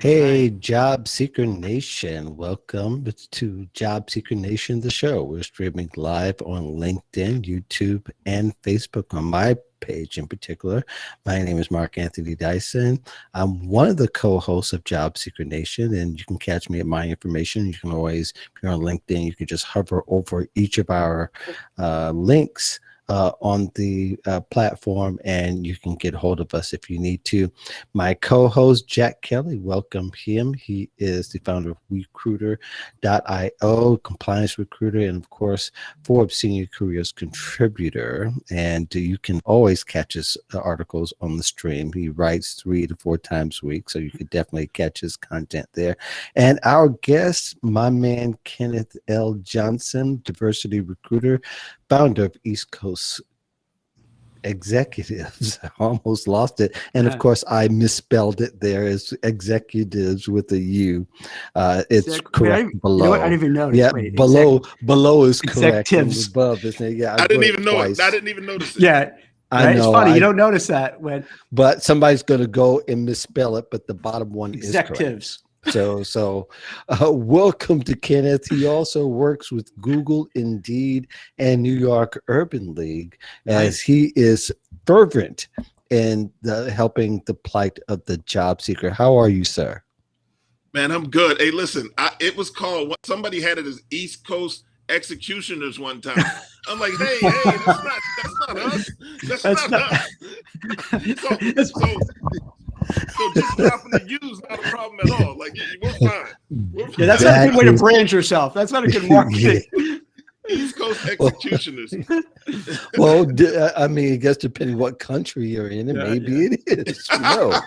Hey, Job Seeker Nation. Welcome to Job Seeker Nation, the show. We're streaming live on LinkedIn, YouTube, and Facebook on my page in particular. My name is Mark Anthony Dyson. I'm one of the co-hosts of Job Seeker Nation, and you can catch me at My Information. You can always, if you're on LinkedIn, you can just hover over each of our links on the platform, and you can get hold of us if you need to. My co-host, Jack Kelly, welcome him. He is the founder of Recruiter.io, compliance recruiter, and of course, Forbes Senior Careers contributor. And you can always catch his articles on the stream. He writes 3 to 4 times a week, so you could definitely catch his content there. And our guest, my man, Kenneth L. Johnson, diversity recruiter, founder of East Coast Executives. I almost lost it. And of course, I misspelled it there as executives with a U. It's correct below. You know what? I didn't even notice. Yeah, Wait, below is correct. Executives. Above is yeah. I didn't even know it. I didn't even notice it. Yeah. I know. It's funny. You don't notice that but somebody's going to go and misspell it, but the bottom one executives. Is correct. So welcome to Kenneth. He also works with Google, Indeed, and New York Urban League, as he is fervent in helping the plight of the job seeker. How are you, sir? Man, I'm good. Hey, listen, it was called, somebody had it as East Coast Executioners one time. I'm like, hey, that's not us. That's not us. So just dropping the U is not a problem at all. Like, we're fine. Yeah, that's not a good way to brand yourself. That's not a good marketing. East Coast Executioners. Well, I mean, I guess depending what country you're in, maybe it is. No.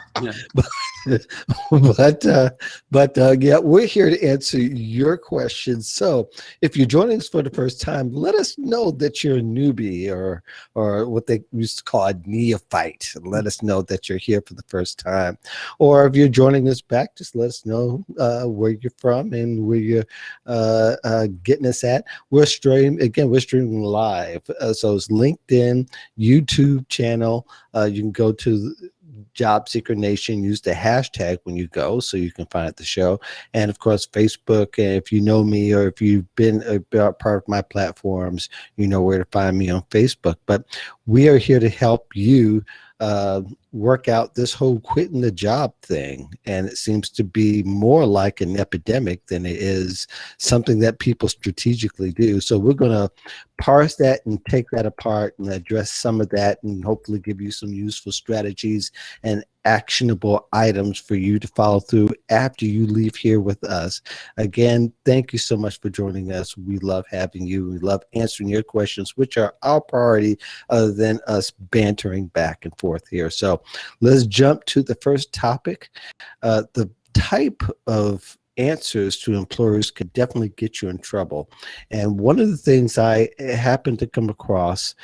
But yeah, we're here to answer your questions. So if you're joining us for the first time, let us know that you're a newbie or what they used to call a neophyte. Let us know that you're here for the first time. Or if you're joining us back, just let us know where you're from and where you're getting us at. We're streaming live. So it's LinkedIn, YouTube channel. You can go to Job Seeker Nation, use the hashtag when you go so you can find the show. And of course, Facebook. And if you know me or if you've been a part of my platforms, you know where to find me on Facebook. But we are here to help you work out this whole quitting the job thing. And it seems to be more like an epidemic than it is something that people strategically do. So we're going to parse that and take that apart and address some of that and hopefully give you some useful strategies and actionable items for you to follow through after you leave here with us. Again, thank you so much for joining us. We love having you. We love answering your questions, which are our priority other than us bantering back and forth here. So let's jump to the first topic. The type of answers to employers could definitely get you in trouble. And one of the things I happened to come across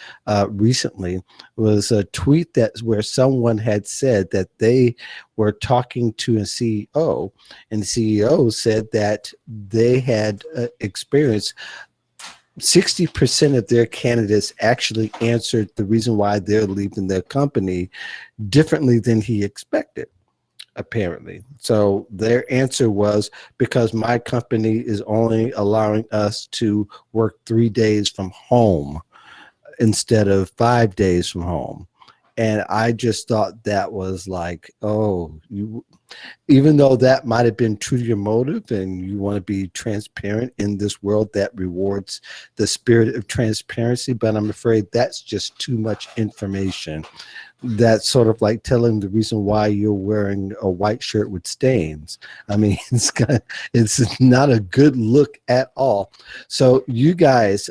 recently was a tweet where someone had said that they were talking to a CEO, and the CEO said that they had experienced 60% of their candidates actually answered the reason why they're leaving their company differently than he expected, apparently. So their answer was, because my company is only allowing us to work 3 days from home instead of 5 days from home. And I just thought that was like, even though that might have been true to your motive and you want to be transparent in this world that rewards the spirit of transparency, but I'm afraid that's just too much information. That's sort of like telling the reason why you're wearing a white shirt with stains. I mean, it's not a good look at all. So you guys,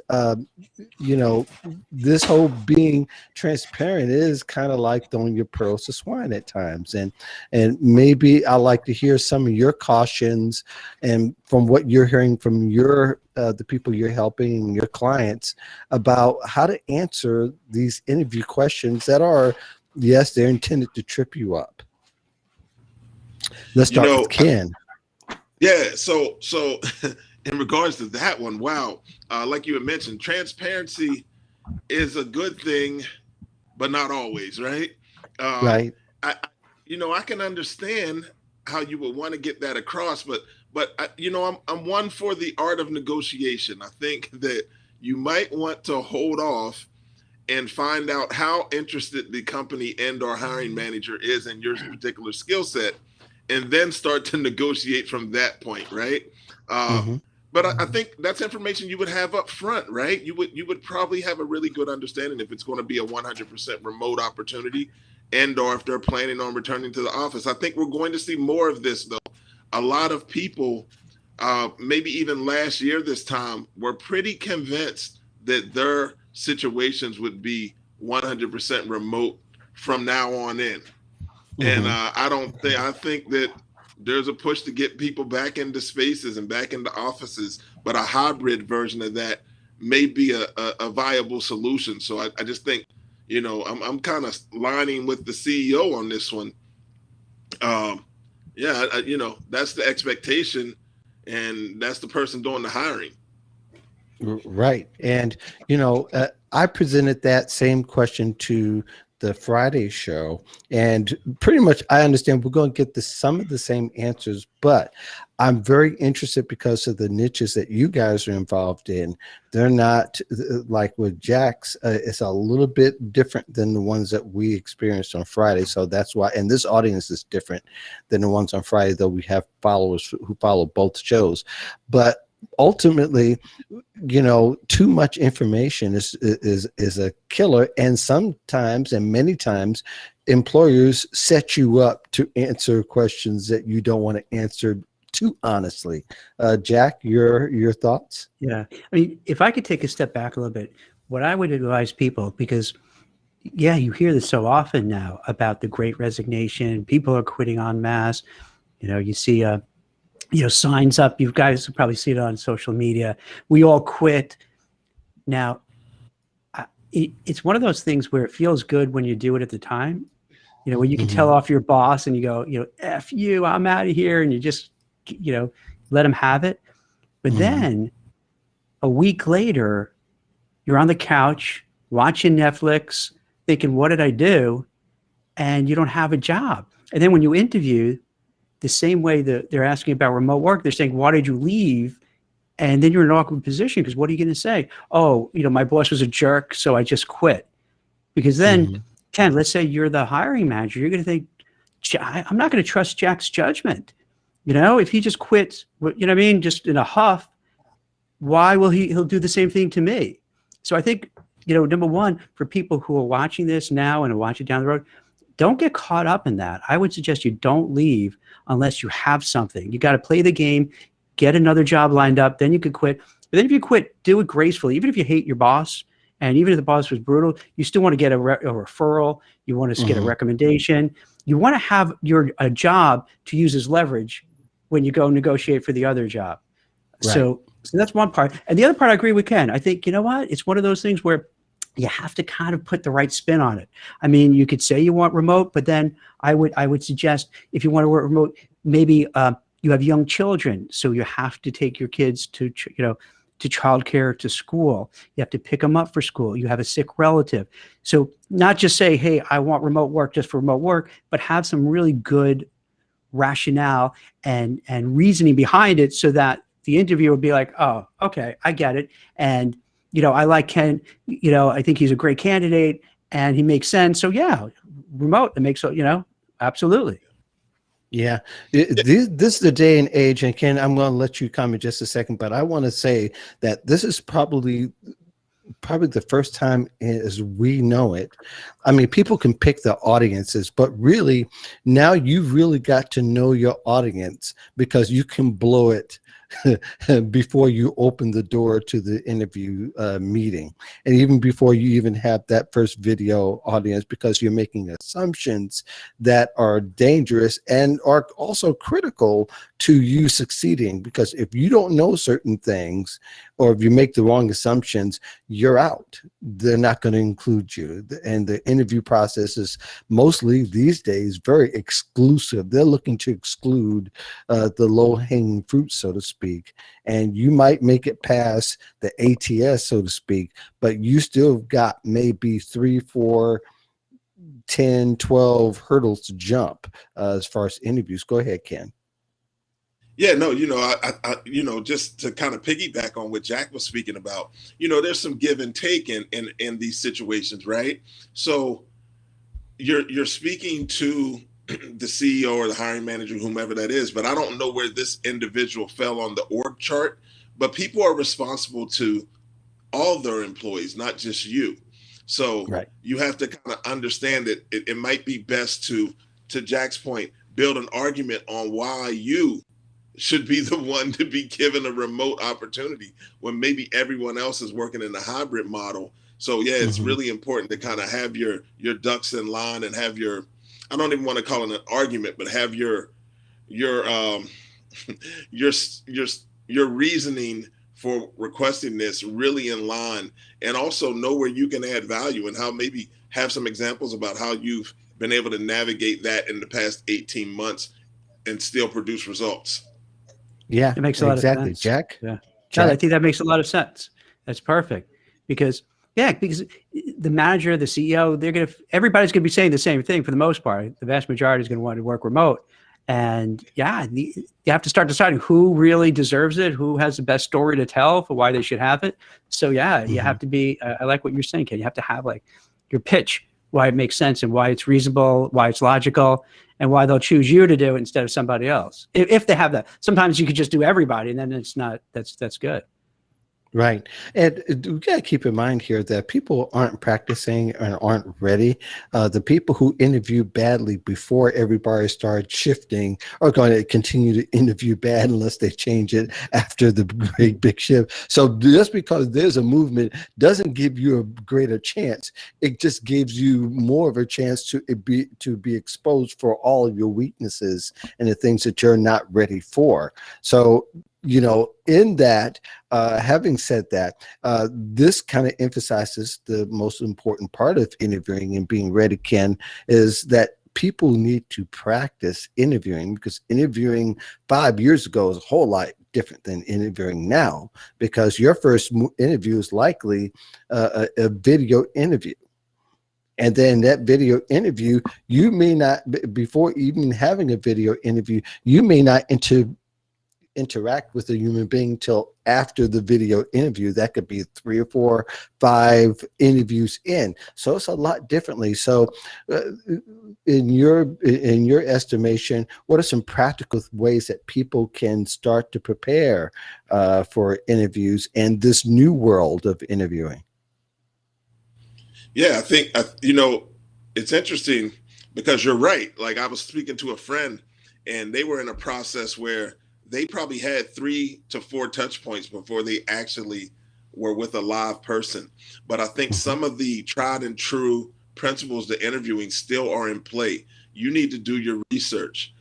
this whole being transparent is kind of like throwing your pearls to swine at times. And maybe I'd like to hear some of your cautions and from what you're hearing from the people you're helping and your clients about how to answer these interview questions that are, yes, they're intended to trip you up. Let's start with Ken. So in regards to that one, wow, like you had mentioned, transparency is a good thing, but not always, right? Right. I can understand how you would want to get that across, but you know, I'm one for the art of negotiation. I think that you might want to hold off and find out how interested the company and or hiring manager is in your particular skill set, and then start to negotiate from that point, right? Mhm. But I think that's information you would have up front, right? You would probably have a really good understanding if it's going to be a 100% remote opportunity, and or if they're planning on returning to the office. I think we're going to see more of this, though. A lot of people, maybe even last year this time, were pretty convinced that their situations would be 100% remote from now on in. And Mhm. I think that there's a push to get people back into spaces and back into offices, but a hybrid version of that may be a viable solution. So I just think, you know, I'm kind of lining with the CEO on this one. Um, yeah, you know, that's the expectation, and that's the person doing the hiring. Right. And, you know, I presented that same question to the Friday show, and pretty much I understand we're going to get some of the same answers, but I'm very interested because of the niches that you guys are involved in. They're not like with Jack's, it's a little bit different than the ones that we experienced on Friday. So that's why, and this audience is different than the ones on Friday, though we have followers who follow both shows. But ultimately, you know, too much information is a killer, and sometimes and many times employers set you up to answer questions that you don't want to answer too honestly. Jack, your thoughts? Yeah. I mean, if I could take a step back a little bit, what I would advise people, because yeah, you hear this so often now about the great resignation, people are quitting en masse. You know, you see signs up. You guys will probably see it on social media. We all quit. Now, it's one of those things where it feels good when you do it at the time. You know, when you can tell off your boss and you go, you know, F you, I'm out of here. And you just, you know, let them have it. But then a week later, you're on the couch watching Netflix thinking, what did I do? And you don't have a job. And then when you interview, the same way that they're asking about remote work, they're saying, why did you leave? And then you're in an awkward position because what are you going to say? Oh, you know, my boss was a jerk, so I just quit. Because then, Ken, let's say you're the hiring manager, you're going to think, I'm not going to trust Jack's judgment. You know, if he just quits, you know what I mean, just in a huff, why will he'll do the same thing to me? So I think, you know, number one, for people who are watching this now and watch it down the road, don't get caught up in that. I would suggest you don't leave unless you have something. You got to play the game, get another job lined up, then you could quit. But then if you quit, do it gracefully. Even if you hate your boss, and even if the boss was brutal, you still want to get a referral. You want to get a recommendation. You want to have a job to use as leverage when you go negotiate for the other job. Right. So that's one part. And the other part, I agree with Ken. I think, you know what? It's one of those things where you have to kind of put the right spin on it. I mean, you could say you want remote, but then I would suggest if you want to work remote, maybe you have young children, so you have to take your kids to childcare, to school. You have to pick them up for school. You have a sick relative. So not just say, hey, I want remote work just for remote work, but have some really good rationale and reasoning behind it so that the interviewer will be like, oh, okay, I get it. And, you know, I like Ken, you know, I think he's a great candidate and he makes sense. So yeah, remote, it makes, you know, absolutely. Yeah, this is the day and age, and Ken, I'm going to let you comment just a second, but I want to say that this is probably the first time as we know it. I mean, people can pick the audiences, but really now you've really got to know your audience because you can blow it before you open the door to the interview meeting, and even before you even have that first video audience, because you're making assumptions that are dangerous and are also critical to you succeeding. Because if you don't know certain things, or if you make the wrong assumptions, you're out. They're not going to include you. And the interview process is mostly these days very exclusive. They're looking to exclude the low-hanging fruit, so to speak. And you might make it past the ATS, so to speak, but you still got maybe 3-4 10, 12 hurdles to jump as far as interviews. Go ahead, Ken. Yeah, no, just to kind of piggyback on what Jack was speaking about, there's some give and take in these situations, right? So you're speaking to the CEO or the hiring manager, whomever that is, but I don't know where this individual fell on the org chart. But people are responsible to all their employees, not just you. So Right. you have to kind of understand that it might be best to Jack's point, build an argument on why you should be the one to be given a remote opportunity when maybe everyone else is working in a hybrid model. So yeah, it's really important to kind of have your ducks in line and have your, I don't even want to call it an argument, but have your your your reasoning for requesting this really in line, and also know where you can add value and how maybe have some examples about how you've been able to navigate that in the past 18 months and still produce results. Yeah, It makes a lot of exactly. sense. Jack? Yeah. Jack? No, I think that makes a lot of sense. That's perfect because the manager, the CEO, everybody's going to be saying the same thing for the most part. The vast majority is going to want to work remote. And you have to start deciding who really deserves it, who has the best story to tell for why they should have it. So you have to be, I like what you're saying, Ken. You have to have like your pitch, why it makes sense and why it's reasonable, why it's logical, and why they'll choose you to do it instead of somebody else. If they have that. Sometimes you could just do everybody and then it's not, that's good. Right. And we got to keep in mind here that people aren't practicing and aren't ready. The people who interview badly before everybody starts shifting are going to continue to interview bad unless they change it after the great big shift. So just because there's a movement doesn't give you a greater chance. It just gives you more of a chance to be exposed for all of your weaknesses and the things that you're not ready for. So, in that, having said that, this kind of emphasizes the most important part of interviewing and being ready, Ken, is that people need to practice interviewing, because interviewing 5 years ago is a whole lot different than interviewing now, because your first interview is likely a video interview. And then that video interview, you may not, before even having a video interview, you may not interact with a human being till after the video interview. That could be 3 or 4, 5 interviews in. So it's a lot differently. So in your estimation, what are some practical ways that people can start to prepare for interviews and this new world of interviewing? Yeah, I think, it's interesting because you're right. Like, I was speaking to a friend and they were in a process where they probably had 3 to 4 touch points before they actually were with a live person. But I think some of the tried and true principles to interviewing still are in play. You need to do your research.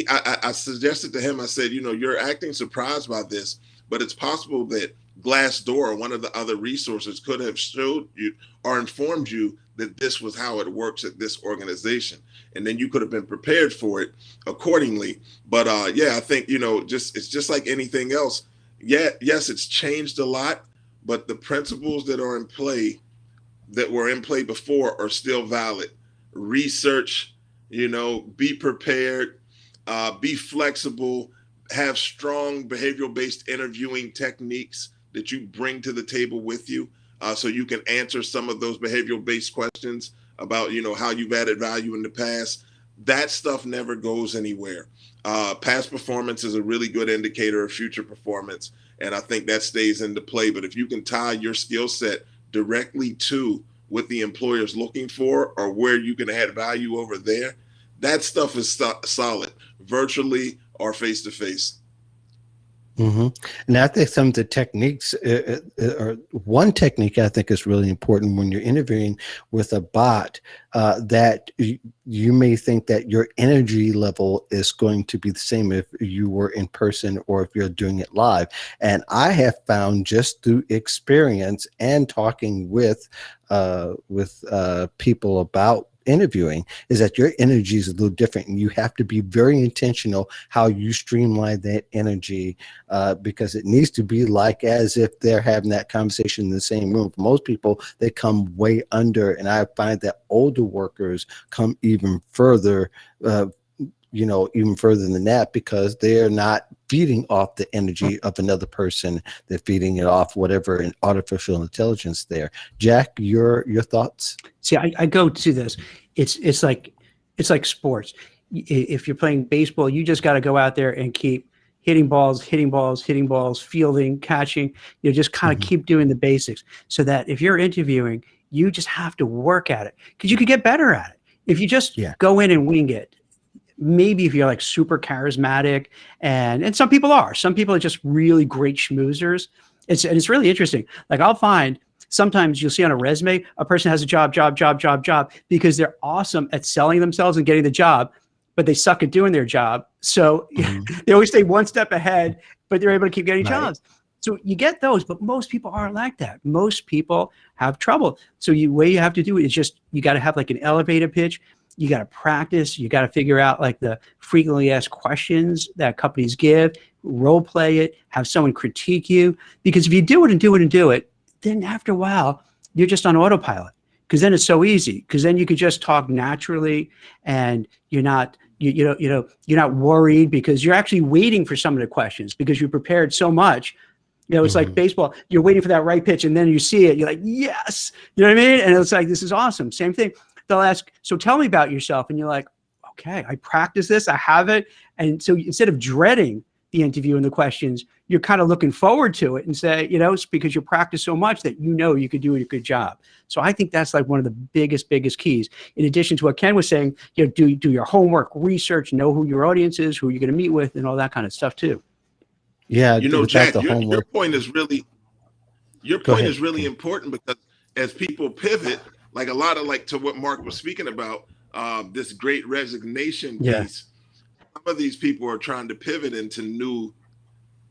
I suggested to him, I said, you're acting surprised by this, but it's possible that Glassdoor or one of the other resources could have showed you or informed you that this was how it works at this organization. And then you could have been prepared for it accordingly. But I think, it's just like anything else. Yeah, yes, it's changed a lot, but the principles that are in play, that were in play before, are still valid. Research, be prepared, be flexible, have strong behavioral-based interviewing techniques that you bring to the table with you, so you can answer some of those behavioral-based questions about, how you've added value in the past. That stuff never goes anywhere. Past performance is a really good indicator of future performance, and I think that stays into play. But if you can tie your skill set directly to what the employer is looking for or where you can add value over there, that stuff is solid, virtually or face-to-face. And I think some of the techniques, or one technique I think is really important when you're interviewing with a bot, that you may think that your energy level is going to be the same if you were in person or if you're doing it live. And I have found, just through experience and talking with people about interviewing is that your energy is a little different, and you have to be very intentional how you streamline that energy, because it needs to be like as if they're having that conversation in the same room. For most people, they come way under, and I find that older workers come even further, even further than that, because they're not feeding off the energy of another person. They're feeding it off whatever in artificial intelligence there. Jack, your thoughts? See, I go to this. It's like sports. If you're playing baseball, you just got to go out there and keep hitting balls, fielding, catching. Just kind of keep doing the basics, so that if you're interviewing, you just have to work at it, because you could get better at it. If you just go in and wing it, maybe if you're like super charismatic, and some people are just really great schmoozers. It's really interesting. Like, I'll find sometimes you'll see on a resume, a person has a job, because they're awesome at selling themselves and getting the job, but they suck at doing their job. So they always stay one step ahead, but they're able to keep getting jobs. So you get those, but most people aren't like that. Most people have trouble. So what you have to do is you got to have like an elevator pitch. You got to practice. You got to figure out like the frequently asked questions that companies give, role play it, have someone critique you. Because if you do it, then after a while, you're just on autopilot, because then it's so easy, because then you could just talk naturally, and you're not worried, because you're actually waiting for some of the questions because you prepared so much. It's like baseball. You're waiting for that right pitch, and then you see it. You're like, yes. You know what I mean? And it's like, this is awesome. Same thing. They'll ask, so tell me about yourself. And you're like, okay, I practice this. I have it. And so instead of dreading the interview and the questions, you're kind of looking forward to it, and say, it's because you practice so much that you could do a good job. So I think that's like one of the biggest keys. In addition to what Ken was saying, do your homework, research, know who your audience is, who you're going to meet with, and all that kind of stuff too. Yeah, Jack, your point is really important, because as people pivot, like a lot of to what Mark was speaking about, this great resignation piece. Some of these people are trying to pivot into new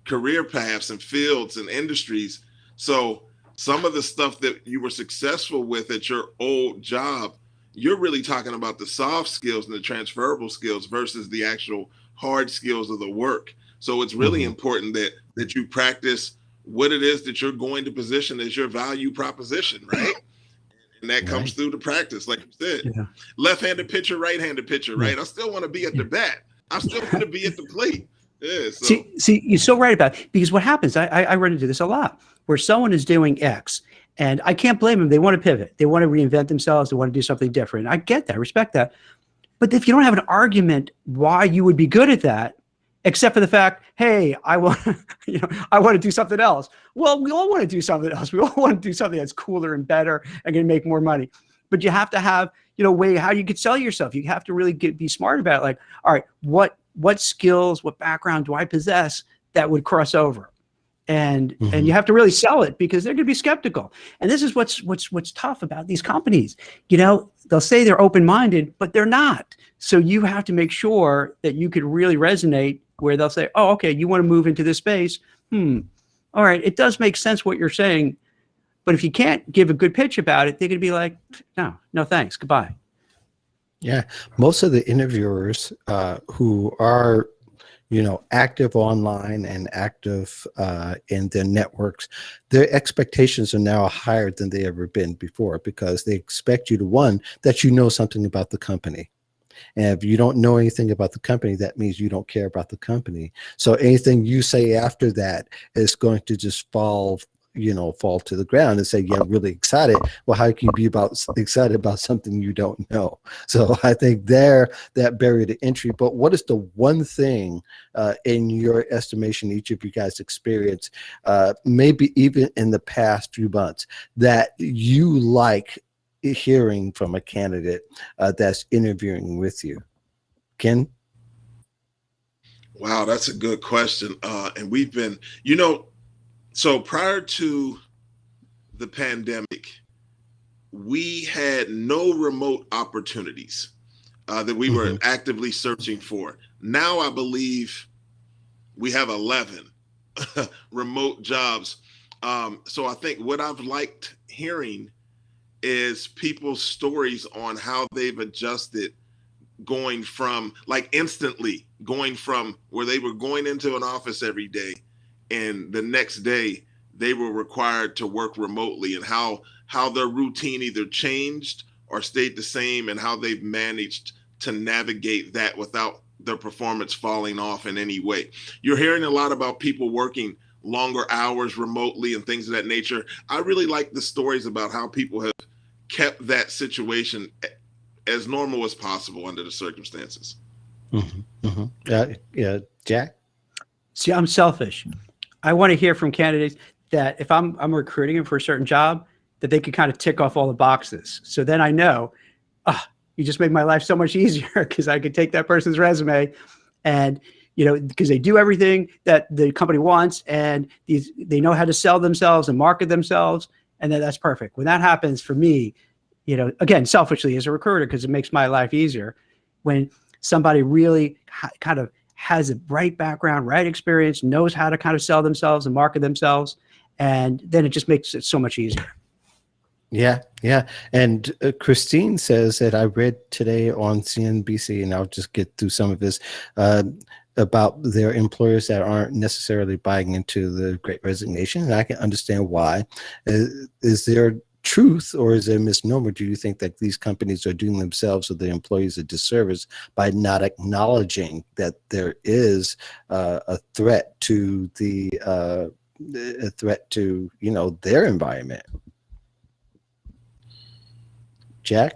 career paths and fields and industries. So some of the stuff that you were successful with at your old job, you're really talking about the soft skills and the transferable skills versus the actual hard skills of the work. So it's really important that you practice what it is that you're going to position as your value proposition, right? And that comes through the practice, like you said. Left-handed pitcher, right-handed pitcher, right? I still want to be at the bat. I still want to be at the plate. Yeah, so. See, you're so right about it, because what happens, I run into this a lot, where someone is doing X, and I can't blame them. They want to pivot. They want to reinvent themselves. They want to do something different. I get that. I respect that. But if you don't have an argument why you would be good at that, except for the fact, hey, I want to do something else. Well, we all want to do something else. We all want to do something that's cooler and better and going to make more money. But you have to have, way how you could sell yourself. You have to really be smart about it. Like, all right, what skills, what background do I possess that would cross over? And you have to really sell it, because they're going to be skeptical. And this is what's tough about these companies. They'll say they're open-minded, but they're not. So you have to make sure that you could really resonate, where they'll say, oh, okay, you want to move into this space. All right, it does make sense what you're saying. But if you can't give a good pitch about it, they're going to be like, no, thanks, goodbye. Yeah, most of the interviewers who are, active online and active in their networks, their expectations are now higher than they ever been before, because they expect you to, that you know something about the company. And if you don't know anything about the company, that means you don't care about the company. So anything you say after that is going to just fall to the ground, and say, I'm really excited. Well, how can you be excited about something you don't know? So I think that barrier to entry. But what is the one thing in your estimation, each of you guys experience, maybe even in the past few months, that you like hearing from a candidate that's interviewing with you? Ken? Wow, that's a good question. And we've been, so prior to the pandemic, we had no remote opportunities that we were actively searching for. Now I believe we have 11 remote jobs. So I think what I've liked hearing is people's stories on how they've adjusted, going from like instantly going from where they were going into an office every day and the next day they were required to work remotely, and how their routine either changed or stayed the same, and how they've managed to navigate that without their performance falling off in any way. You're hearing a lot about people working longer hours remotely and things of that nature. I really like the stories about how people have kept that situation as normal as possible under the circumstances. Yeah, Jack? See, I'm selfish. I want to hear from candidates that if I'm recruiting them for a certain job, that they could kind of tick off all the boxes. So then I know, you just make my life so much easier, because I could take that person's resume and, because they do everything that the company wants, and they know how to sell themselves and market themselves, and then that's perfect. When that happens for me, again, selfishly as a recruiter, because it makes my life easier, when somebody really kind of has a right background, right experience, knows how to kind of sell themselves and market themselves, and then it just makes it so much easier. Yeah. And Christine says that I read today on CNBC, and I'll just get through some of this, about their employers that aren't necessarily buying into the Great Resignation. And I can understand why. Is there truth, or is there a misnomer? Do you think that these companies are doing themselves or their employees a disservice by not acknowledging that there is a threat to their environment? Jack?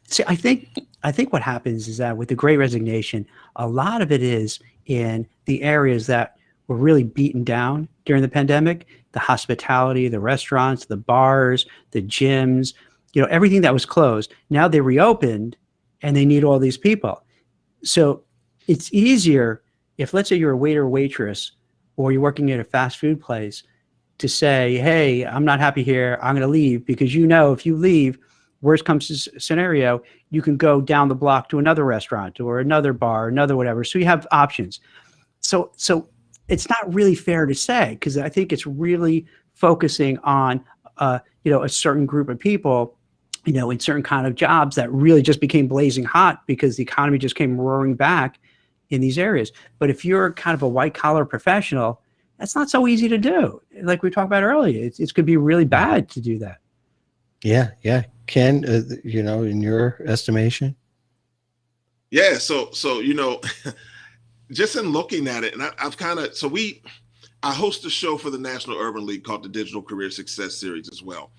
See, I think what happens is that with the Great Resignation, a lot of it is in the areas that were really beaten down during the pandemic: the hospitality, the restaurants, the bars, the gyms, everything that was closed. Now they reopened and they need all these people. So it's easier if, let's say, you're a waiter or waitress, or you're working at a fast food place, to say, hey, I'm not happy here, I'm going to leave, because if you leave, worst comes scenario, you can go down the block to another restaurant or another bar, another whatever. So you have options. So it's not really fair to say, because I think it's really focusing on a certain group of people, in certain kind of jobs that really just became blazing hot because the economy just came roaring back in these areas. But if you're kind of a white collar professional, that's not so easy to do. Like we talked about earlier, it could be really bad to do that. Yeah. Ken, in your estimation? Yeah. So, just in looking at it, and I've kind of, I host a show for the National Urban League called the Digital Career Success Series as well.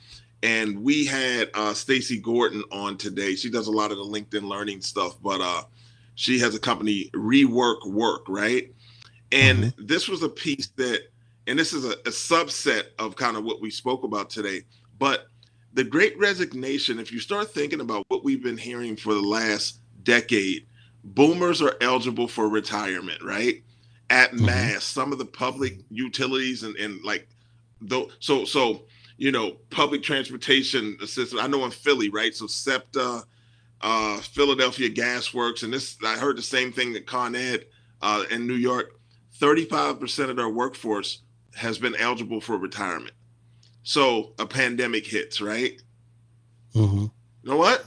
And we had Stacey Gordon on today. She does a lot of the LinkedIn learning stuff, but she has a company, Rework Work, right? And this was a piece and this is a subset of kind of what we spoke about today, but the Great Resignation, if you start thinking about what we've been hearing for the last decade, boomers are eligible for retirement, right? At mass, some of the public utilities and like, public transportation assistance. I know in Philly, right? So SEPTA, Philadelphia Gas Works, and I heard the same thing at Con Ed in New York. 35% of their workforce has been eligible for retirement. So a pandemic hits, right? You know what?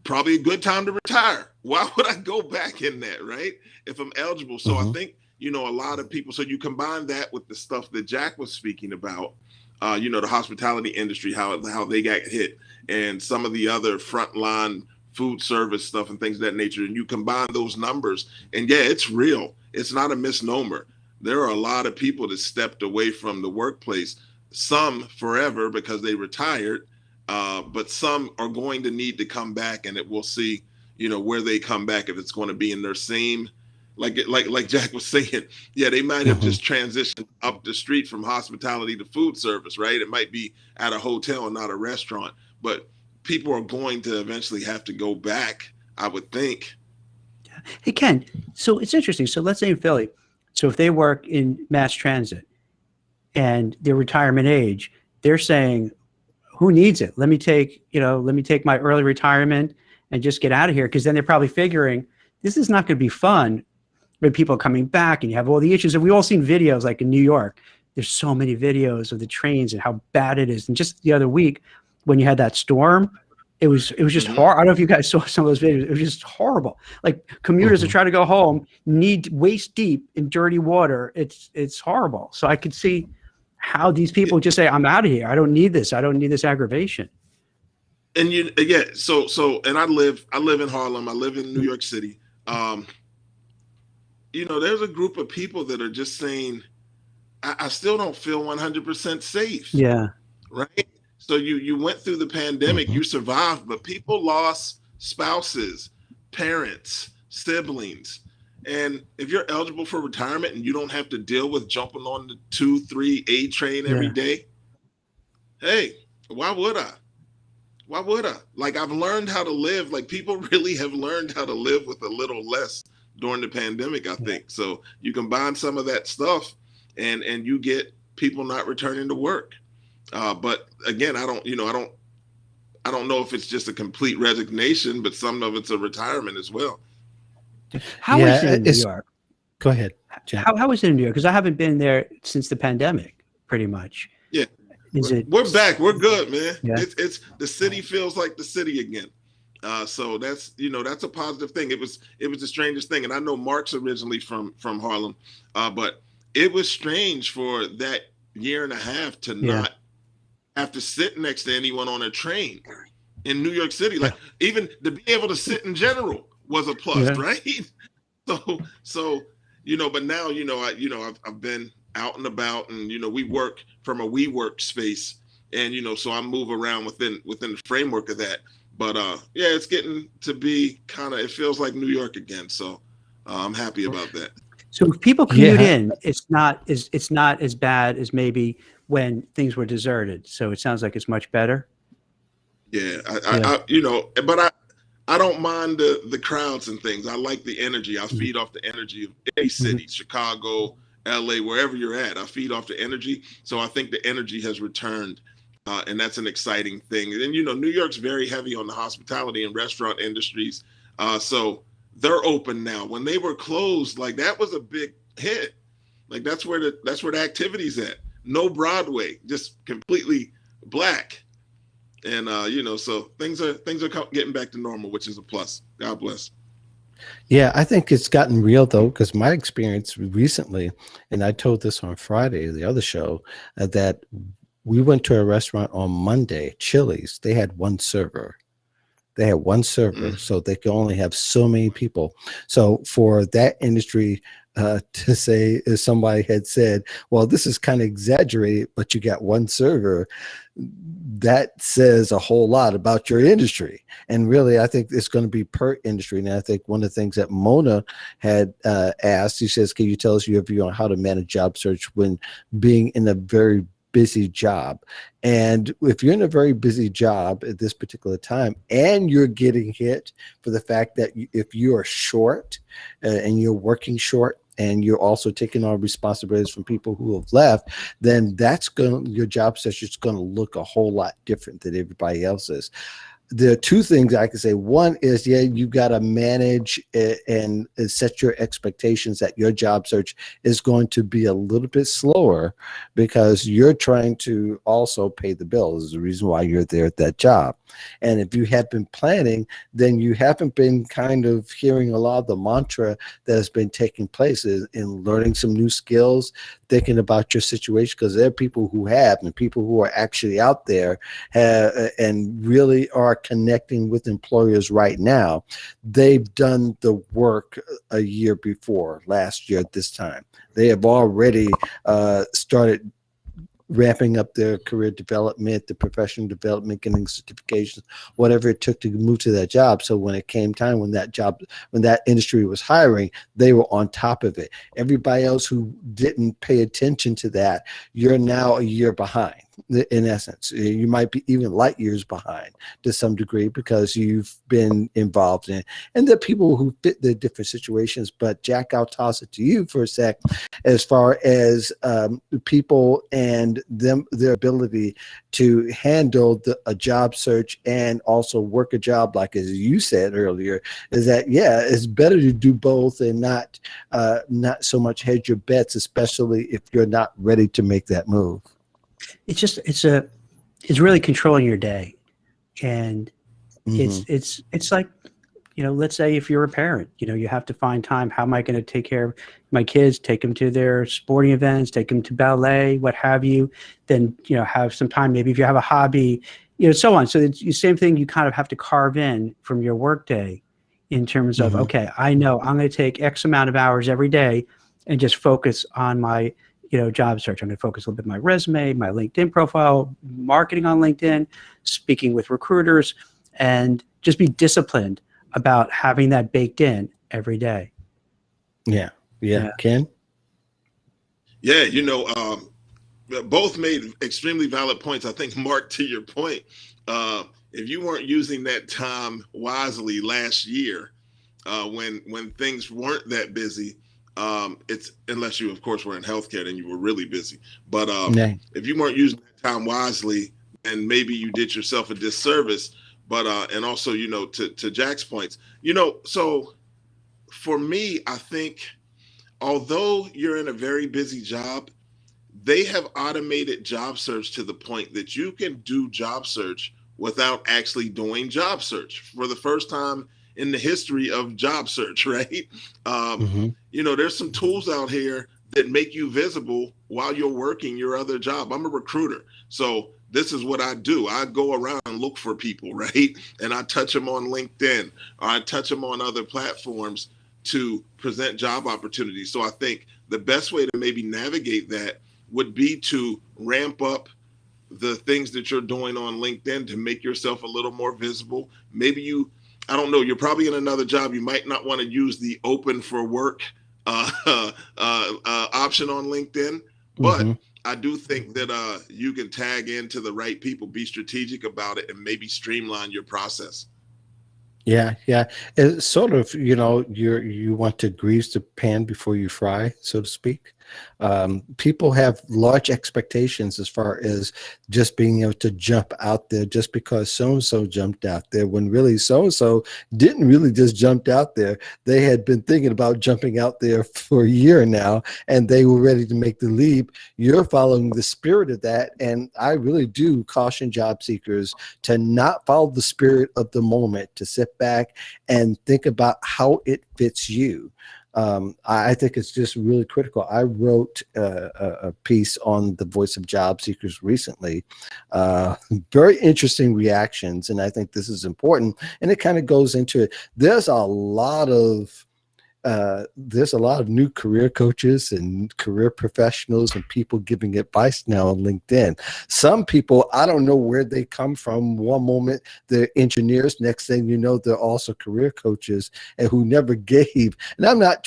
Probably a good time to retire. Why would I go back in that, right? If I'm eligible. So I think, a lot of people, so you combine that with the stuff that Jack was speaking about, the hospitality industry, how they got hit, and some of the other frontline food service stuff and things of that nature. And you combine those numbers, and yeah, it's real. It's not a misnomer. There are a lot of people that stepped away from the workplace, some forever because they retired, but some are going to need to come back, and we'll see, where they come back, if it's going to be in their same, like Jack was saying, yeah, they might have just transitioned up the street from hospitality to food service, right? It might be at a hotel and not a restaurant, but people are going to eventually have to go back, I would think. Hey, Ken, so it's interesting. So let's say in Philly, so if they work in mass transit and their retirement age, they're saying, who needs it? Let me take my early retirement and just get out of here. Because then they're probably figuring this is not going to be fun when people are coming back and you have all the issues. And we've all seen videos like in New York. There's so many videos of the trains and how bad it is. And just the other week, when you had that storm, it was just hard. I don't know if you guys saw some of those videos. It was just horrible. Like commuters that try to go home need waist deep in dirty water. It's horrible. So I could see how these people just say, I'm out of here. I don't need this. I don't need this aggravation. And so and I live in Harlem. I live in New York City. There's a group of people that are just saying, I still don't feel 100% safe. Yeah. Right. So you went through the pandemic, you survived, but people lost spouses, parents, siblings. And if you're eligible for retirement and you don't have to deal with jumping on the 2-3 A train every day, hey, why would I? Why would I? Like, I've learned how to live. Like, people really have learned how to live with a little less during the pandemic, I think. So you combine some of that stuff and you get people not returning to work. But again, I don't know if it's just a complete resignation, but some of it's a retirement as well. How is it in New York? Go ahead, Jack. How is it in New York? Because I haven't been there since the pandemic, pretty much. Yeah. We're back. We're good, man. Yeah. It's the city feels like the city again. So that's a positive thing. It was the strangest thing. And I know Mark's originally from Harlem, but it was strange for that year and a half to not have to sit next to anyone on a train in New York City. Like even to be able to sit in general was a plus, right? So but now I've been out and about, and we work from a WeWork space, and so I move around within the framework of that. But it's getting to be it feels like New York again. So I'm happy about that. So if people commute in, it's not as bad as maybe when things were deserted. So it sounds like it's much better. Yeah, but I don't mind the crowds and things. I like the energy. I feed off the energy of any city, Chicago, LA, wherever you're at. I feed off the energy. So I think the energy has returned, and that's an exciting thing. And New York's very heavy on the hospitality and restaurant industries. So they're open now. When they were closed, like that was a big hit. Like that's where the activity's at. No Broadway, just completely black. And so things are getting back to normal, which is a plus. God bless. Yeah, I think it's gotten real though, because my experience recently, and I told this on Friday, the other show, that we went to a restaurant on Monday, Chili's. They had one server. So they could only have so many people. So for that industry to say, as somebody had said, well, this is kind of exaggerated, but you got one server, that says a whole lot about your industry. And really, I think it's going to be per industry. And I think one of the things that Mona had asked, he says, can you tell us your view on how to manage job search when being in a very busy job? And if you're in a very busy job at this particular time and you're getting hit for the fact that if you are short and you're working short and you're also taking on responsibilities from people who have left, then your job search is going to look a whole lot different than everybody else's. There are two things I can say. One is, you've got to manage and set your expectations that your job search is going to be a little bit slower because you're trying to also pay the bills. Is the reason why you're there at that job. And if you have been planning, then you haven't been kind of hearing a lot of the mantra that has been taking place in learning some new skills, thinking about your situation, because there are people who have, and people who are actually out there and really are connecting with employers right now. They've done the work a year before, last year at this time. They have already started ramping up their career development, the professional development, getting certifications, whatever it took to move to that job. So when it came time, when that industry was hiring, they were on top of it. Everybody else who didn't pay attention to that, you're now a year behind. In essence, you might be even light years behind to some degree because you've been involved in it. And there are people who fit the different situations. But Jack, I'll toss it to you for a sec. As far as people and their ability to handle a job search and also work a job, like as you said earlier, is that it's better to do both and not so much hedge your bets, especially if you're not ready to make that move. It's really controlling your day. And Mhm. it's like, let's say if you're a parent, you have to find time. How am I going to take care of my kids, take them to their sporting events, take them to ballet, what have you, then, have some time. Maybe if you have a hobby, so on. So it's the same thing you kind of have to carve in from your workday in terms of, Mhm. okay, I know I'm going to take X amount of hours every day and just focus on my, job search. I'm going to focus a little bit on my resume, my LinkedIn profile, marketing on LinkedIn, speaking with recruiters, and just be disciplined about having that baked in every day. Yeah. Yeah. Yeah. Ken? Yeah, both made extremely valid points. I think, Mark, to your point, if you weren't using that time wisely last year, when things weren't that busy, it's unless you, of course, were in healthcare, then you were really busy. But Yeah. if you weren't using that time wisely, then maybe you did yourself a disservice. But and also, to Jack's points, so for me, I think although you're in a very busy job, they have automated job search to the point that you can do job search without actually doing job search for the first time in the history of job search, right? Mhm. There's some tools out here that make you visible while you're working your other job. I'm a recruiter, so this is what I do. I go around and look for people, right? And I touch them on LinkedIn, or I touch them on other platforms to present job opportunities. So I think the best way to maybe navigate that would be to ramp up the things that you're doing on LinkedIn to make yourself a little more visible. Maybe I don't know, you're probably in another job. You might not want to use the open for work option on LinkedIn, but Mhm. I do think that you can tag into the right people, be strategic about it, and maybe streamline your process. Yeah, yeah. It's sort of, you want to grease the pan before you fry, so to speak. People have large expectations as far as just being able to jump out there just because so and so jumped out there, when really so and so didn't really just jump out there. They had been thinking about jumping out there for a year now, and they were ready to make the leap. You're following the spirit of that, and I really do caution job seekers to not follow the spirit of the moment, to sit back and think about how it fits you. I think it's just really critical. I wrote a piece on the voice of job seekers recently. Very interesting reactions, and I think this is important. And it kind of goes into it. There's a lot of new career coaches and career professionals and people giving advice now on LinkedIn. Some people, I don't know where they come from. One moment they're engineers, next thing you know, they're also career coaches, and who never gave. And I'm not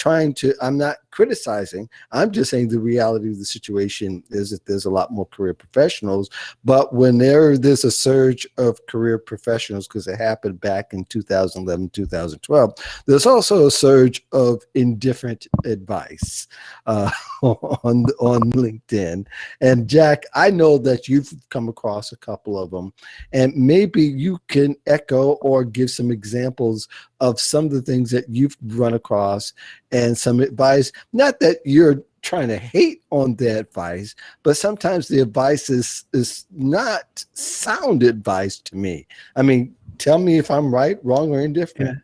criticizing. I'm just saying the reality of the situation is that there's a lot more career professionals. But when there's a surge of career professionals, because it happened back in 2011, 2012, there's also a surge of indifferent advice on LinkedIn. And Jack, I know that you've come across a couple of them, and maybe you can echo or give some examples of some of the things that you've run across and some advice. Not that you're trying to hate on the advice, but sometimes the advice is not sound advice to me. I mean, tell me if I'm right, wrong, or indifferent. Yeah.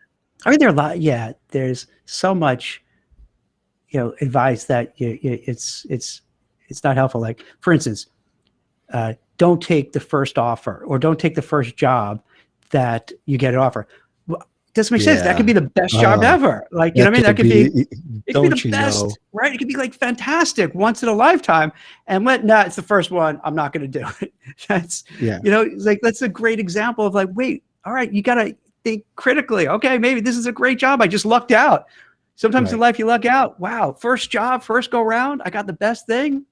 I mean, there are a lot. Yeah, there's so much, advice that it's not helpful. Like, for instance, don't take the first offer, or don't take the first job that you get an offer. Well, it doesn't make sense. That could Yeah. be the best job ever. Like, you know That what I mean? That could could be, be, it could be don't the you know? best, right? It could be like fantastic, once in a lifetime. And no, it's the first one. I'm not going to do it. That's, Yeah. it's like, that's a great example of like, wait, all right, you got to think critically. Okay, maybe this is a great job. I just lucked out. Sometimes in Right. life you luck out. Wow, first job, first go round, I got the best thing.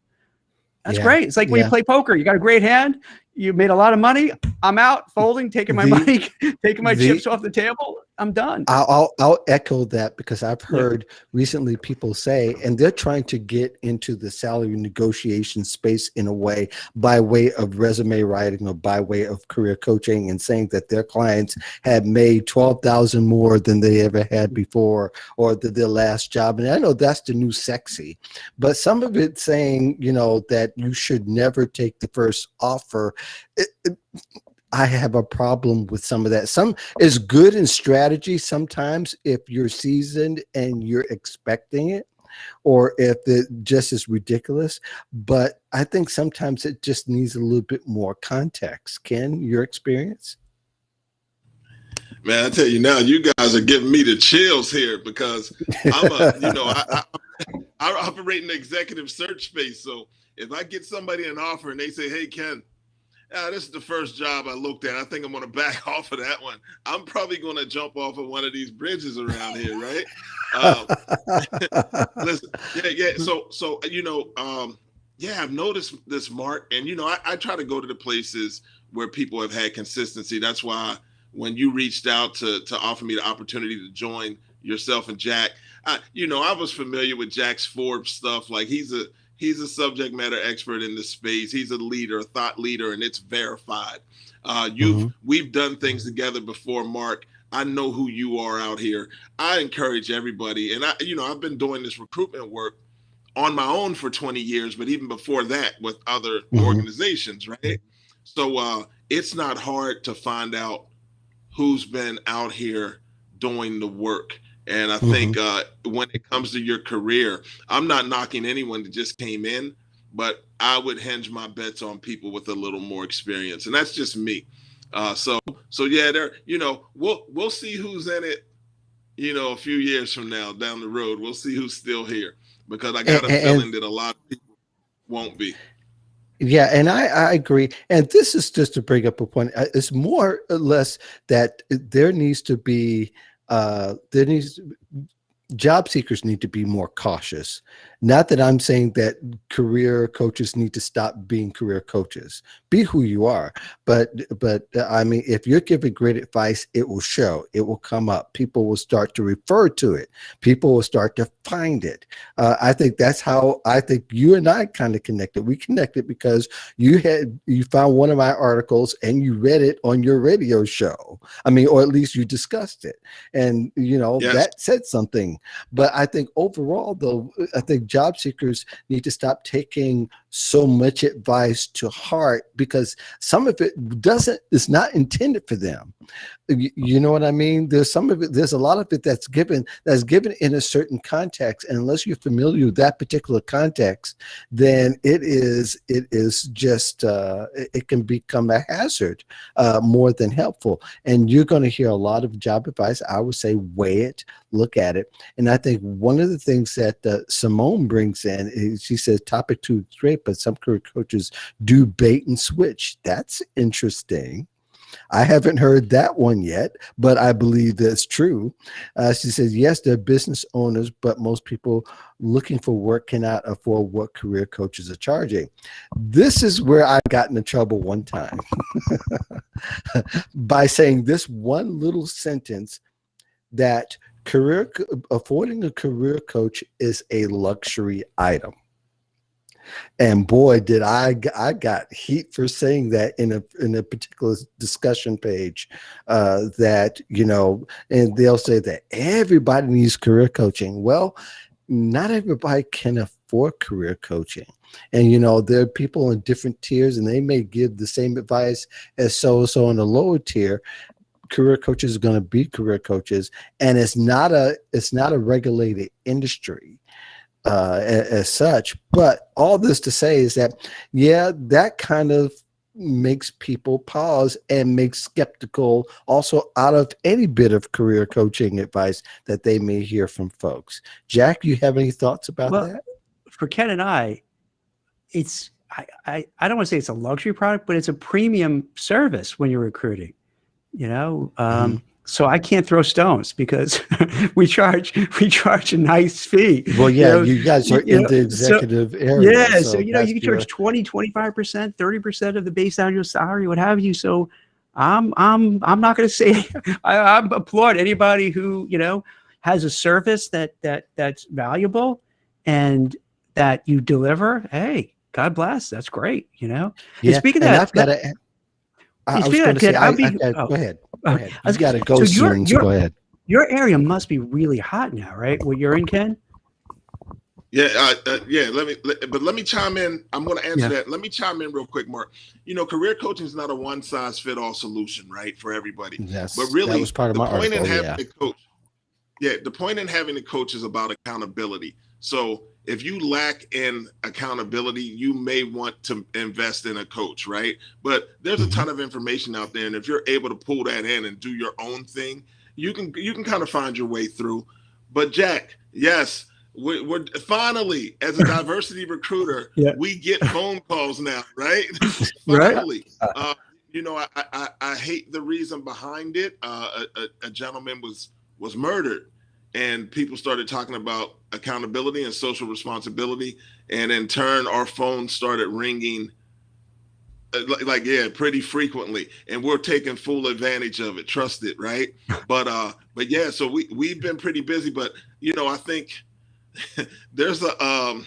That's Yeah. great. It's like when you Yeah. play poker. You got a great hand. You made a lot of money. I'm out, folding, taking my The money, taking my the chips off the table. I'm done. I'll echo that, because I've Yeah. heard recently people say, and they're trying to get into the salary negotiation space in a way, by way of resume writing or by way of career coaching, and saying that their clients have made 12,000 more than they ever had before, or their last job. And I know that's the new sexy, but some of it saying, that you should never take the first offer. I have a problem with some of that. Some is good in strategy sometimes if you're seasoned and you're expecting it, or if it just is ridiculous. But I think sometimes it just needs a little bit more context. Ken, your experience? Man, I tell you now, you guys are giving me the chills here because I'm a, I operate in the executive search space. So if I get somebody an offer and they say, "Hey, Ken, this is the first job I looked at. I think I'm going to back off of that one," I'm probably going to jump off of one of these bridges around here, right? Listen, yeah. So yeah, I've noticed this, Mark, and I try to go to the places where people have had consistency. That's why when you reached out to offer me the opportunity to join yourself and Jack, I was familiar with Jack's Forbes stuff. Like he's a subject matter expert in this space. He's a leader, a thought leader, and it's verified. We've done things together before, Mark. I know who you are out here. I encourage everybody, and I've been doing this recruitment work on my own for 20 years, but even before that with other organizations, right? So it's not hard to find out who's been out here doing the work. And I think when it comes to your career, I'm not knocking anyone that just came in, but I would hinge my bets on people with a little more experience. And that's just me. So yeah, we'll see who's in it, a few years from now down the road. We'll see who's still here, because I got a feeling that a lot of people won't be. Yeah, and I agree. And this is just to bring up a point. It's more or less that there needs to be job seekers need to be more cautious. Not that I'm saying that career coaches need to stop being career coaches. Be who you are. But I mean, if you're giving great advice, it will show. It will come up. People will start to refer to it. People will start to find it. I think that's how I think you and I kind of connected. We connected because you found one of my articles and you read it on your radio show. I mean, or at least you discussed it. And, Yes. That said something. But I think overall, though, I think job seekers need to stop taking so much advice to heart, because some of it is not intended for them. You know what I mean? There's a lot of it that's given in a certain context. And unless you're familiar with that particular context, then it is just, it can become a hazard more than helpful. And you're going to hear a lot of job advice. I would say weigh it, look at it. And I think one of the things that Simone brings in is, she says topic 2 is great, but some career coaches do bait and switch. That's interesting. I haven't heard that one yet, but I believe that's true. She says, yes, they're business owners, but most people looking for work cannot afford what career coaches are charging. This is where I got into trouble one time by saying this one little sentence, that affording a career coach is a luxury item. And boy, did I got heat for saying that in a particular discussion page, that, and they'll say that everybody needs career coaching. Well, not everybody can afford career coaching. And, there are people in different tiers, and they may give the same advice as so-and-so on the lower tier. Career coaches are going to be career coaches, and it's not a regulated industry as such. But all this to say is that, yeah, that kind of makes people pause and makes skeptical also out of any bit of career coaching advice that they may hear from folks. Jack, you have any thoughts about that? For Ken and I, it's I don't want to say it's a luxury product, but it's a premium service when you're recruiting. So I can't throw stones because we charge a nice fee. Well, yeah, you guys are in the executive area. Yeah, so you can charge 20, 25%, 30% of the base annual salary, what have you. So I'm not going to say I applaud anybody who has a service that's valuable and that you deliver. Hey, God bless. That's great. Yeah. And speaking of that, I've got to. Go ahead. I've got to go soon. So go ahead. Your area must be really hot now, right? Where you're in, Ken? Yeah. Let me chime in. I'm going to answer that. Let me chime in real quick, Mark. Career coaching is not a one size fit all solution, right, for everybody. But really, that was part of the my point in article. having a coach, the point in having a coach is about accountability. So if you lack in accountability, you may want to invest in a coach, right? But there's a ton of information out there, and if you're able to pull that in and do your own thing, you can kind of find your way through. But Jack, yes. We're finally, as a diversity recruiter, we get phone calls now, right? Finally. I hate the reason behind it. A gentleman was murdered, and people started talking about accountability and social responsibility, and in turn, our phones started ringing pretty frequently, and we're taking full advantage of it. Trust it, right? But yeah, so we've been pretty busy, but I think there's a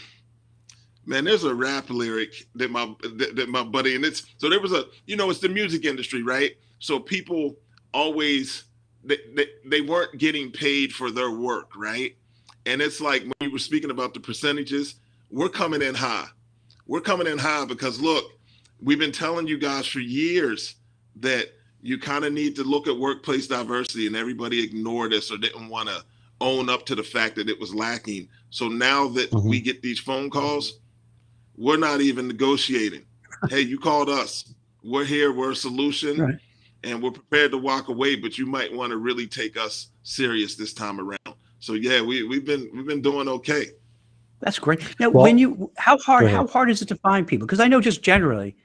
rap lyric that my buddy, and it's so there was it's the music industry, right? So people always they weren't getting paid for their work, right? And it's like when you were speaking about the percentages, we're coming in high. We're coming in high because look, we've been telling you guys for years that you kind of need to look at workplace diversity, and everybody ignored us or didn't want to own up to the fact that it was lacking. So now that we get these phone calls, we're not even negotiating. Hey, you called us. We're here. We're a solution, right, and we're prepared to walk away. But you might want to really take us serious this time around. So yeah, we've been doing okay. That's great. Now, how hard is it to find people? Because I know just generally,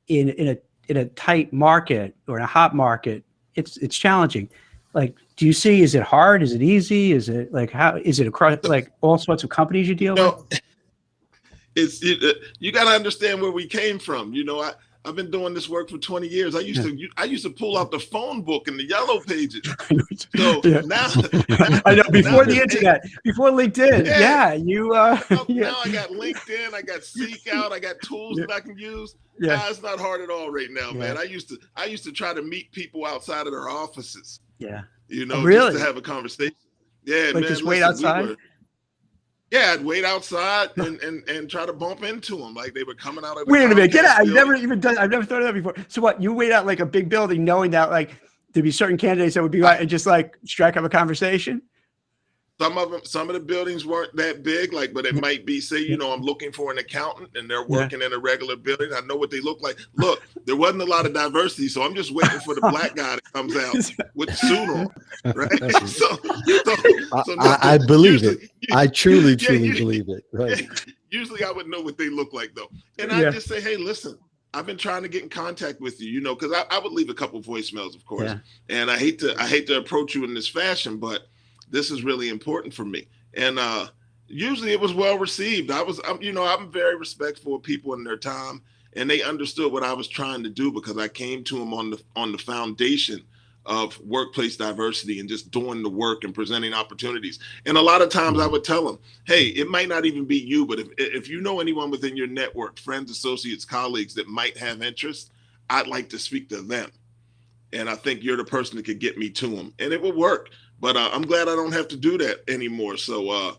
in a tight market or in a hot market, it's challenging. Like, do you see, is it hard? Is it easy? Is it like, how is it across like all sorts of companies you deal with? You got to understand where we came from. I've been doing this work for 20 years. I used to pull out the phone book and the yellow pages. So now I know before the internet, before LinkedIn. Now I got LinkedIn, I got Seek Out, I got tools that I can use. It's not hard at all right now, man. I used to try to meet people outside of their offices. Really? Just to have a conversation. Yeah, like, man. Just wait outside. I'd wait outside and try to bump into them like they were coming out of the Wait a minute, get out. building. I've never thought of that before. So what, you wait out like a big building knowing that like there'd be certain candidates that would be like, and just like strike up a conversation? Some of the buildings weren't that big, but it might be, say, I'm looking for an accountant and they're working in a regular building. I know what they look like. Look, there wasn't a lot of diversity, so I'm just waiting for the black guy that comes out with the suit on, right? So I believe it. I truly believe it. Right. Usually I would know what they look like, though. And I just say, hey, listen, I've been trying to get in contact with you, because I would leave a couple voicemails, of course. And I hate to approach you in this fashion, but this is really important for me. And usually it was well received. I'm very respectful of people in their time, and they understood what I was trying to do because I came to them on the foundation of workplace diversity and just doing the work and presenting opportunities. And a lot of times I would tell them, hey, it might not even be you, but if you know anyone within your network, friends, associates, colleagues that might have interest, I'd like to speak to them. And I think you're the person that could get me to them. And it would work. But I'm glad I don't have to do that anymore. So,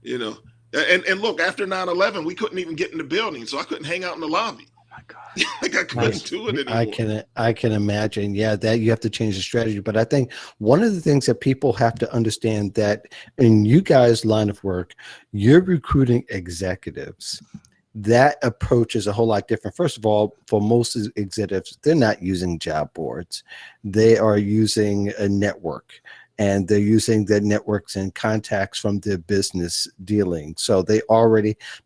and look, after 9/11, we couldn't even get in the building. So I couldn't hang out in the lobby. Oh, my God. I couldn't do it anymore. I can imagine. That you have to change the strategy. But I think one of the things that people have to understand that in you guys' line of work, you're recruiting executives. That approach is a whole lot different. First of all, for most executives, they're not using job boards. They are using a network. And they're using their networks and contacts from their business dealing. So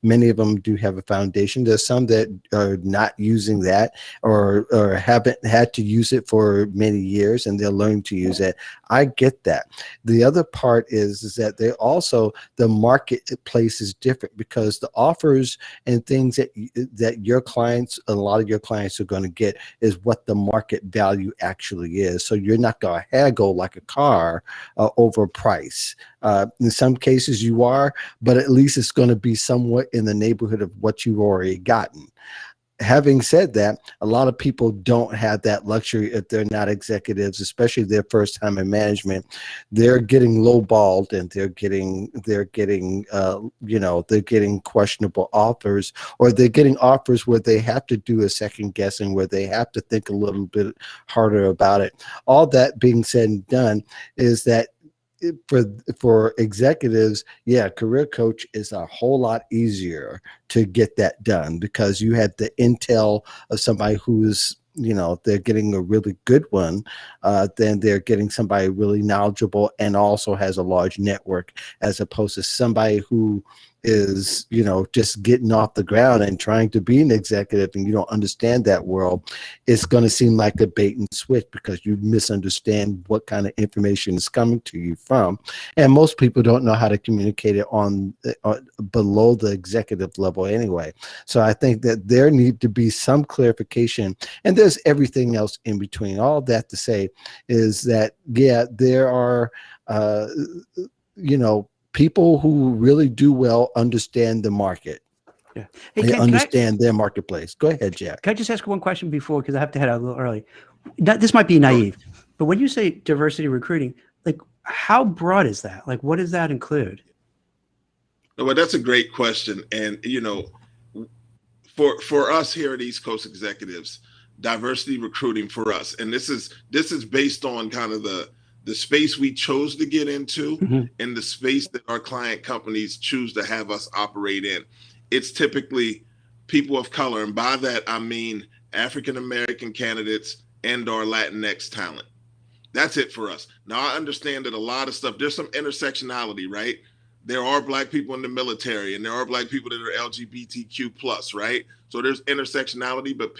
many of them do have a foundation. There's some that are not using that or haven't had to use it for many years, and they're learning to use it. I get that. The other part is that the marketplace is different because the offers and things that your clients, a lot of your clients are going to get is what the market value actually is. So you're not going to haggle like a car over price. In some cases you are, but at least it's going to be somewhat in the neighborhood of what you've already gotten. having said that, a lot of people don't have that luxury if they're not executives, especially their first time in management. They're getting lowballed, and they're getting they're getting questionable offers, or they're getting offers where they have to do a second guessing, where they have to think a little bit harder about it. All that being said and done, is that for executives, yeah, career coach is a whole lot easier to get that done, because you have the intel of somebody who's, they're getting a really good one, then they're getting somebody really knowledgeable and also has a large network, as opposed to somebody who is, just getting off the ground and trying to be an executive, and you don't understand that world. It's going to seem like a bait and switch, because you misunderstand what kind of information is coming to you from. And most people don't know how to communicate it on below the executive level anyway. So I think that there need to be some clarification, and there's everything else in between. All that to say is that, yeah, there are, people who really do well understand the market. Yeah. Hey, they understand their marketplace. Go ahead, Jack. Can I just ask one question before, because I have to head out a little early? This might be naive, but when you say diversity recruiting, like, how broad is that? Like, what does that include? Well, that's a great question. And, for us here at East Coast Executives, diversity recruiting for us, and this is based on kind of the space we chose to get into, and the space that our client companies choose to have us operate in. It's typically people of color, and by that I mean African American candidates and our Latinx talent. That's it for us. Now, I understand that a lot of stuff, there's some intersectionality, right? There are Black people in the military, and there are Black people that are LGBTQ plus, right? So there's intersectionality, but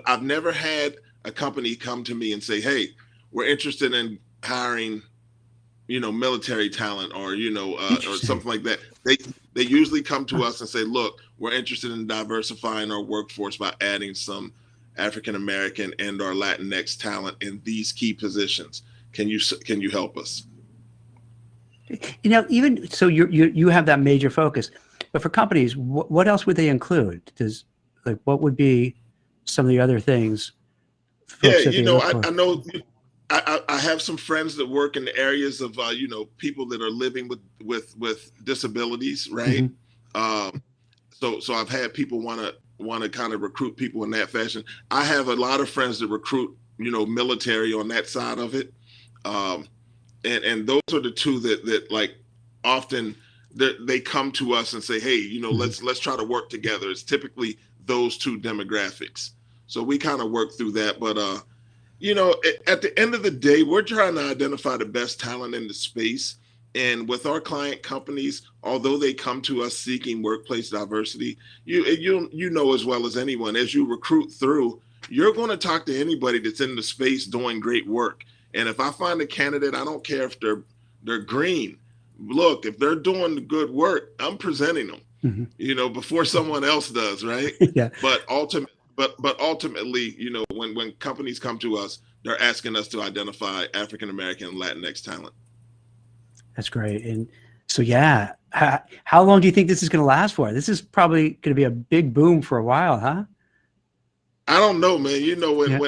I've never had a company come to me and say, hey, we're interested in hiring, military talent, or or something like that. They usually come to us and say, look, we're interested in diversifying our workforce by adding some African American and or Latinx talent in these key positions. Can you help us? Even so, you have that major focus, but for companies, what else would they include? What would be some of the other things? Yeah, I know. I have some friends that work in the areas of people that are living with disabilities, right? So I've had people want to kind of recruit people in that fashion. I have a lot of friends that recruit military on that side of it, and those are the two that like often they come to us and say, hey, let's try to work together. It's typically those two demographics, so we kind of work through that, but at the end of the day, we're trying to identify the best talent in the space. And with our client companies, although they come to us seeking workplace diversity, you know as well as anyone, as you recruit through, you're going to talk to anybody that's in the space doing great work. And if I find a candidate, I don't care if they're green. Look, if they're doing the good work, I'm presenting them, before someone else does, right? Yeah. But ultimately, when companies come to us, they're asking us to identify African American and Latinx talent. That's great. And so, yeah, how long do you think this is going to last for? This is probably going to be a big boom for a while, huh? I don't know, man.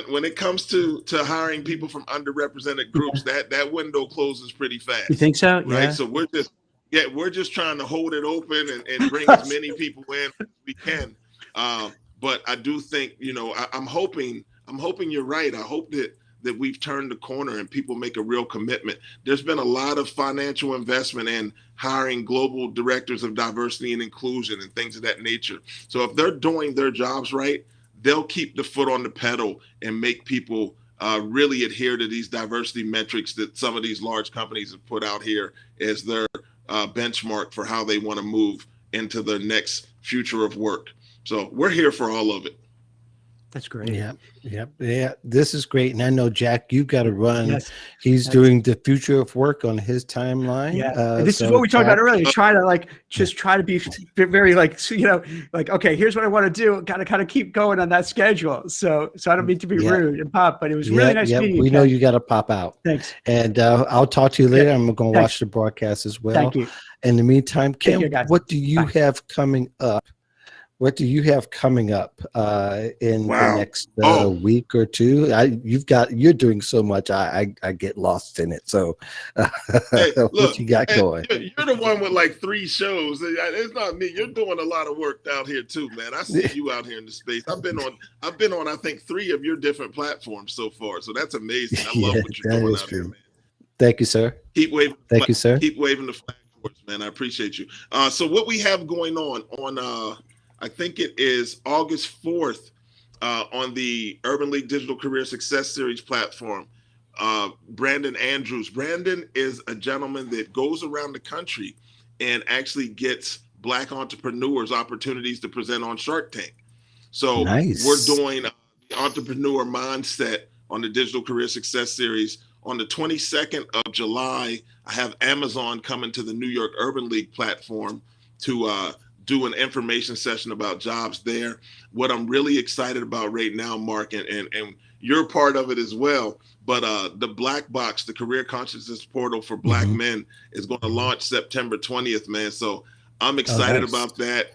When it comes to hiring people from underrepresented groups, that window closes pretty fast. You think so? Right. Yeah. So we're just trying to hold it open and bring as many people in as we can. But I do think, I'm hoping you're right. I hope that we've turned the corner and people make a real commitment. There's been a lot of financial investment in hiring global directors of diversity and inclusion and things of that nature. So if they're doing their jobs right, they'll keep the foot on the pedal and make people really adhere to these diversity metrics that some of these large companies have put out here as their benchmark for how they want to move into the next future of work. So we're here for all of it. That's great. Yeah. This is great. And I know, Jack, you've got to run. Yes. He's doing the future of work on his timeline. Yeah. This is what we talked about earlier. Try to be very okay, here's what I want to do. Got to kind of keep going on that schedule. So I don't mean to be rude and pop, but it was really nice meeting you. We know you got to pop out. Thanks. And I'll talk to you later. I'm going to watch the broadcast as well. Thank you. In the meantime, Kim, what do you have coming up what do you have coming up in the Wow. next Oh, week or two? You're doing so much. I get lost in it. So, hey, what look, you got man, going? you're the one with like 3 shows. It's not me. You're doing a lot of work out here too, man. I see you out here in the space. I've been on, I think 3 of your different platforms so far. So that's amazing. I love Yeah, what you're that doing is out here, true. man. Thank you, sir. Thank you, sir. Keep waving the flag for us, man. I appreciate you. So what we have going on I think it is August 4th, on the Urban League Digital Career Success Series platform. Brandon Andrews. Brandon is a gentleman that goes around the country and actually gets Black entrepreneurs opportunities to present on Shark Tank. So we're Nice. doing the entrepreneur mindset on the Digital Career Success Series. On the 22nd of July, I have Amazon coming to the New York Urban League platform to do an information session about jobs there. What I'm really excited about right now, Mark, and you're part of it as well, but the Black Box, the Career Consciousness Portal for Black Hmm. men, is going to launch September 20th, man. So I'm Oh, excited nice. about that.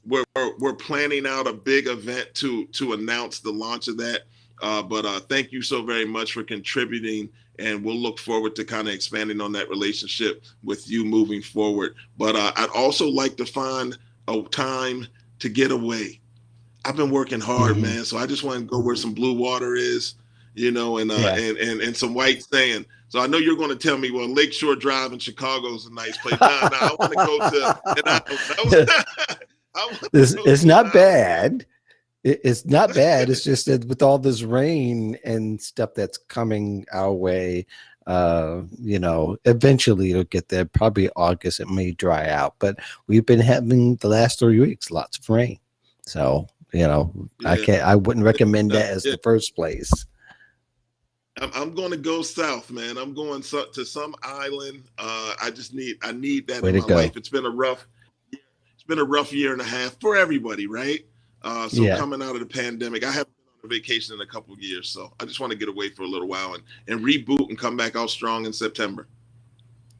We're planning out a big event to announce the launch of that. But thank you so very much for contributing, and we'll look forward to kind of expanding on that relationship with you moving forward. But I'd also like to find a time to get away. I've been working hard, Hmm. man, so I just want to go where some blue water is, and Yeah. and some white sand. So I know you're going to tell me, well, Lakeshore Drive in Chicago is a nice place. Nah, I want to go to an island. I want to go It's to an not island, man. bad. It's not bad. It's just that with all this rain and stuff that's coming our way, eventually it'll get there. Probably August, it may dry out, but we've been having the last 3 weeks lots of rain. So, Yeah, I wouldn't recommend that as yeah. the first place. I'm going to go south, man. I'm going to some island. I need that Way in to my go. life. It's been a rough year and a half for everybody, right? So Yeah. coming out of the pandemic, I haven't been on a vacation in a couple of years, so I just want to get away for a little while and reboot and come back out strong in September.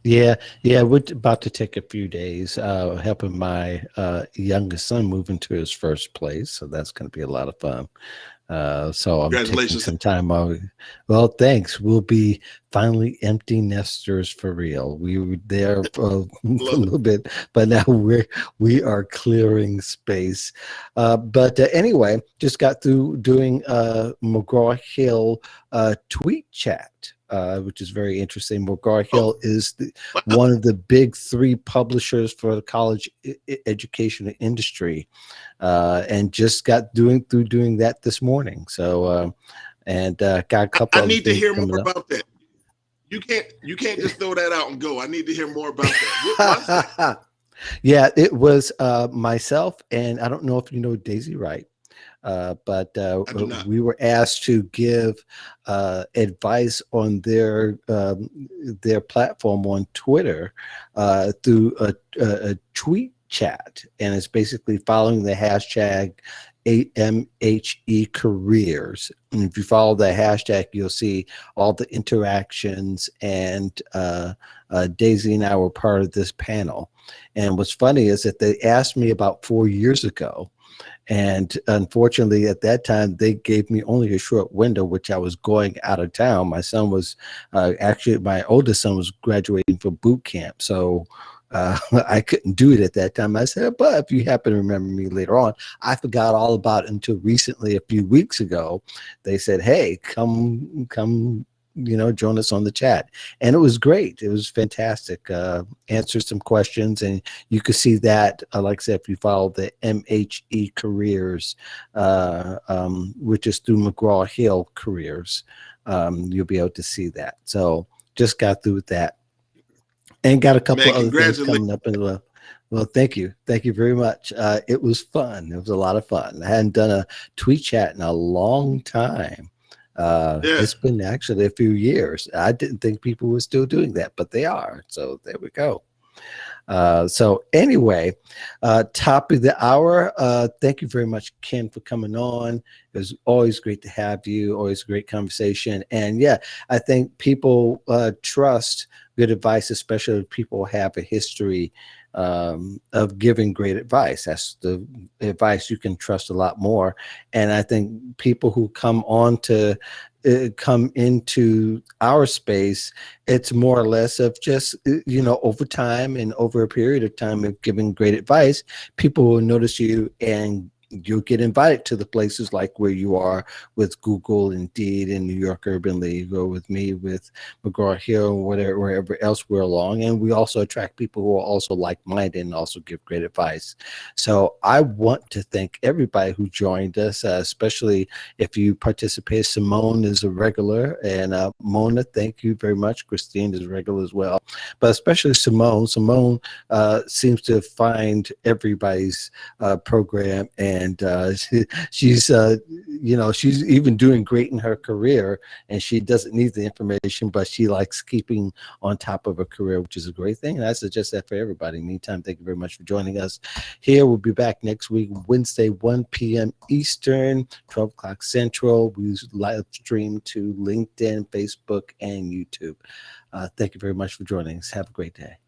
Yeah, yeah, we're about to take a few days helping my youngest son move into his first place. So that's going to be a lot of fun. So I'm taking Congratulations. some time off. Well, thanks. We'll be finally empty nesters for real. We were there for a Love it. little bit, but now we are clearing space. But anyway, just got through doing McGraw-Hill tweet chat. Which is very interesting. McGraw-Hill Oh, is wow. one of the big 3 publishers for the college education industry, and just got doing that this morning. So, and got a couple I other need to things hear more coming up. about that. You can't just throw that out and go. I need to hear more about that. What was that? Yeah, it was myself, and I don't know if you know Daisy Wright. But I do not. we were asked to give advice on their platform on Twitter through a tweet chat, and it's basically following the hashtag AMHE careers. And if you follow that hashtag, you'll see all the interactions. And Daisy and I were part of this panel. And what's funny is that they asked me about 4 years ago. And unfortunately, at that time, they gave me only a short window, which I was going out of town. My son was actually, my oldest son was graduating from boot camp. So I couldn't do it at that time. I said, but if you happen to remember me later on, I forgot all about it until recently, a few weeks ago. They said, hey, come, join us on the chat. And it was great. It was fantastic. Answered some questions, and you could see that, like I said, if you follow the MHE careers, which is through McGraw-Hill careers, you'll be able to see that. So just got through with that. And got a couple Man, of other things congratulations. coming up as well. Well, thank you. Thank you very much. It was fun. It was a lot of fun. I hadn't done a tweet chat in a long time. Yeah. It's been actually a few years. I didn't think people were still doing that, but they are. So there we go. So anyway, top of the hour. Thank you very much, Ken, for coming on. It was always great to have you. Always a great conversation. And yeah, I think people trust good advice, especially if people have a history of giving great advice. That's the advice you can trust a lot more. And I think people who come into our space, it's more or less of just, over time and over a period of time of giving great advice, people will notice you and you'll get invited to the places like where you are with Google, Indeed, and New York Urban League, or with me with McGraw-Hill, wherever else we're along. And we also attract people who are also like-minded and also give great advice. So I want to thank everybody who joined us, especially if you participate. Simone is a regular, and Mona, thank you very much. Christine is a regular as well, but especially Simone. Simone seems to find everybody's program, and she's she's even doing great in her career, and she doesn't need the information, but she likes keeping on top of her career, which is a great thing, and I suggest that for everybody. Meantime, thank you very much for joining us here. We'll be back next week, Wednesday, 1 p.m. Eastern, 12 o'clock Central. We live stream to LinkedIn, Facebook, and YouTube. Thank you very much for joining us. Have a great day.